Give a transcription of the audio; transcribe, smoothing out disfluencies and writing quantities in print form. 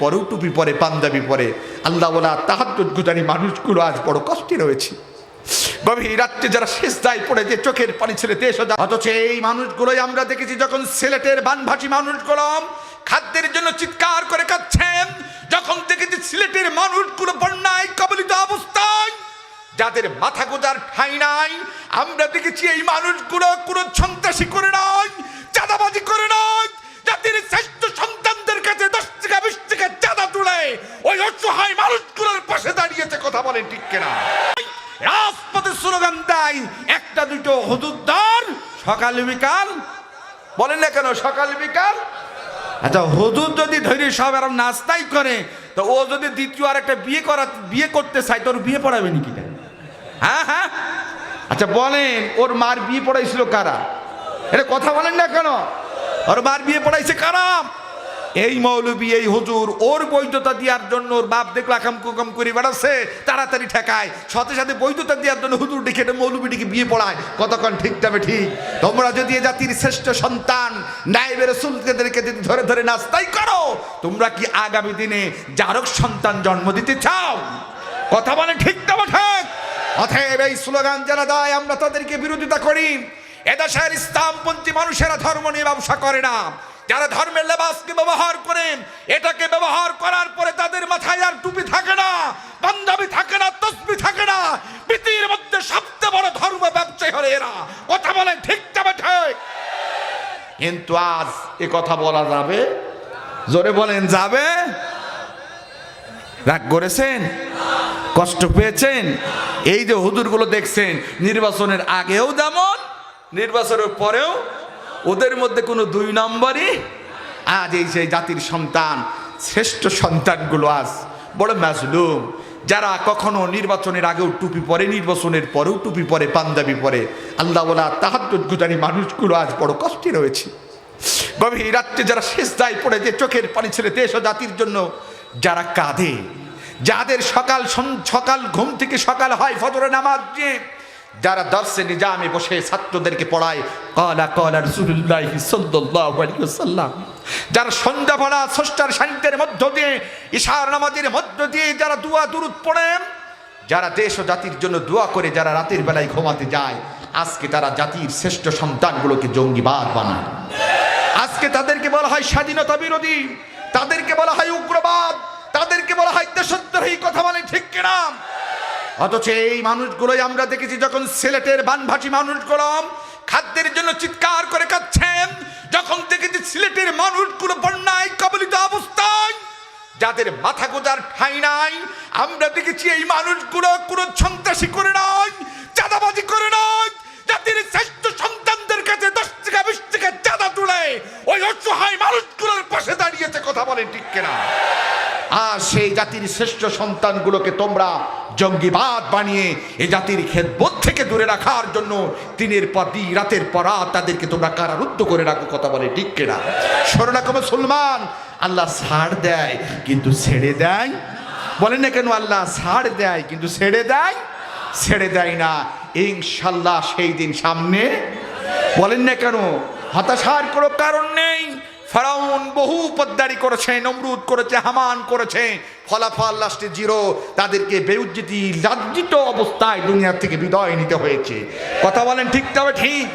পরেও টুপি পরে, পাঞ্জাবি পরে, আল্লাহ ওয়ালা তাহাজ্জুদ গুজারি মানুষগুলো আজ বড় কষ্টে রয়েছে। গভীর রাত্রে যারা সিজদায় পড়ে যে চোখের পানি ছেড়ে দেশ, অথচ এই মানুষগুলোই আমরা দেখেছি যখন সিলেটের বানভাসী মানুষগুলো খাদ্যের জন্য চিৎকার করে কাঁদছেন, যখন দেখেছি সিলেটের মানুষগুলো বন্যায় কবলিত অবস্থায়, যাদের মাথা গোজার ঠাঁই নাই, আমরা দেখেছি এই মানুষগুলো কোনো সন্ত্রাসী করে নয়, চাঁদাবাজি করে নয়, জাতির শ্রেষ্ঠ সন্তানদের কাছে 10 টাকা 20 টাকা চাঁদা তুলে ওই অসহায় মানুষগুলোর পাশে দাঁড়িয়েছে। কথা বলেন ঠিক কিনা? রাজপথে স্লোগান দেয় একটা দুটো হুজুরদার সকাল বিকাল, বলেন না কেন সকাল বিকাল? আচ্ছা, হুজুর যদি ধৈর্য সব এরকম নাস্তাই করে, তো ও যদি দ্বিতীয় আর একটা বিয়ে করতে চায়, তোর বিয়ে পড়াবে নাকি? হ্যাঁ হ্যাঁ, আচ্ছা বলেন, ওর মার বিয়ে পড়াইছিল কারা? এটা কথা বলেন না কেন? ওর মার বিয়ে পড়াইছে কারা? এই মৌলবী, এই হুজুর। ওর বৈধতা দেওয়ার জন্য ওর বাপ দেখলো আকাম কুকাম করে বেড়াচ্ছে, তাড়াতাড়ি ঠেকায়, সাথে সাথে বৈধতা দেওয়ার জন্য হুজুর ডেকে মৌলবীটিকে বিয়ে পড়ায়। কতক্ষণ ঠিক যাবে? ঠিক। তোমরা যদি এ জাতির শ্রেষ্ঠ সন্তান নায়েবে রাসূলদেরকে যদি ধরে ধরে নাস্তাই করো, তোমরা কি আগামী দিনে জারক সন্তান জন্ম দিতে চাও? কথা বলে ঠিক যাবে? ঠিক। অতএব এই স্লোগান যারা দেয় আমরা তাদেরকে বিরোধিতা করি। এদেশের ইসলামপন্থী মানুষেরা ধর্ম নিয়ে ব্যবসা করে না। যারা ধর্মের লেবাসকে ব্যবহার করেন, এটাকে ব্যবহার করার পরে তাদের মাথায় আর টুপি থাকে না, পাঞ্জাবি থাকে না, তসবি থাকে না। পৃথিবীর মধ্যে সবচেয়ে বড় ধর্ম ব্যবসায়ী হলো এরা। কথা বলেন ঠিক যাবে? ঠিক। কিন্তু আজ এ কথা বলা যাবে? জোরে বলেন, যাবে? রাগ করেছেন? কষ্ট পেয়েছেন? এই যে হুজুরগুলো দেখছেন, নির্বাচনের আগেও যেমন, নির্বাচনের পরেও ওদের মধ্যে কোনো দুই নম্বরই। আজ এই সেই জাতির সন্তান, শ্রেষ্ঠ সন্তানগুলো আজ বড় মাজলুম। যারা কখনো নির্বাচনের আগেও টুপি পরে, নির্বাচনের পরেও টুপি পরে, পাঞ্জাবি পরে, আল্লাহ ওয়ালা তাহাজ্জুদ গুজারি মানুষগুলো আজ বড় কষ্টে রয়েছে। গভীর রাত্রে যারা সিজদায় পড়ে যে চোখের পানি ছেড়ে দেশ ও জাতির জন্য যারা কাঁদে, যাদের সকাল ঘুম থেকে সকাল হয় ফজরের নামাজ দিয়ে, যারা দর্শে নিজামে বসে ছাত্রদেরকে পড়ায় ক্বালা ক্বালা রাসূলুল্লাহ সাল্লাল্লাহু আলাইহি ওয়াসাল্লাম, যারা সন্ধ্যা পড়া স্রষ্টার সান্নিধ্যের মধ্য দিয়ে, ইশার নামাজের মধ্য দিয়ে যারা দোয়া দুরূদ পড়েন, যারা দেশ ও জাতির জন্য দোয়া করে, যারা রাতের বেলায় ঘুমাতে যায়, আজকে তারা জাতির শ্রেষ্ঠ সন্তানগুলোকে জঙ্গিবাদ বানায়। আজকে তাদেরকে বলা হয় স্বাধীনতা বিরোধী, তাদেরকে বলা হয় উগ্রবাদ, তাদেরকে বলা হয় দেশদ্রোহী। কথা বলে ঠিক কিনা? অথচ এই মানুষগুলোই আমরা দেখেছি যখন সিলেটের বানভাসী মানুষগুলো খাদ্যের জন্য চিৎকার করে কাঁদছেন, যখন দেখেছি সিলেটের মানুষগুলো বন্যায় কবলিত অবস্থায়, যাদের মাথা গোজার ঠাঁই নাই, আমরা দেখেছি এই মানুষগুলো কোনো সন্ত্রাসী করে নয়, চাঁদাবাজি করে নয়, জাতির শ্রেষ্ঠ সন্তানদের কাছে 10 টাকা 20 টাকা চাঁদা তুলে ওই অসহায় মানুষগুলোর পাশে দাঁড়িয়েছে। কথা বলেন ঠিক কিনা? আর সেই জাতির শ্রেষ্ঠ সন্তানগুলোকে তোমরা জঙ্গিবাদ বানিয়ে এই জাতির খেদমত থেকে দূরে রাখার জন্য দিনের পর দিন, রাতের পর রাত তাদেরকে তোমরা কারারুদ্ধ করে রাখো। কথা বলে ঠিক কিনা? শরণাক মুসলমান, আল্লাহ ছাড় দেয় কিন্তু ছেড়ে দেয়। বলেন না কেন? আল্লাহ ছাড় দেয় কিন্তু ছেড়ে দেয় না। ইনশাল্লাহ সেই দিন সামনে। বলেন না কেন? হতাশার কোনো কারণ নেই। ফেরাউন বহু পদ্দারি করেছে, নমরুদ করেছে, হামান করেছে, ফলাফল লাস্টে জিরো। তাদেরকে বেউজ্জতি, লজ্জিত অবস্থায় দুনিয়া থেকে বিদায় নিতে হয়েছে। কথা বলেন ঠিক তবে ঠিক।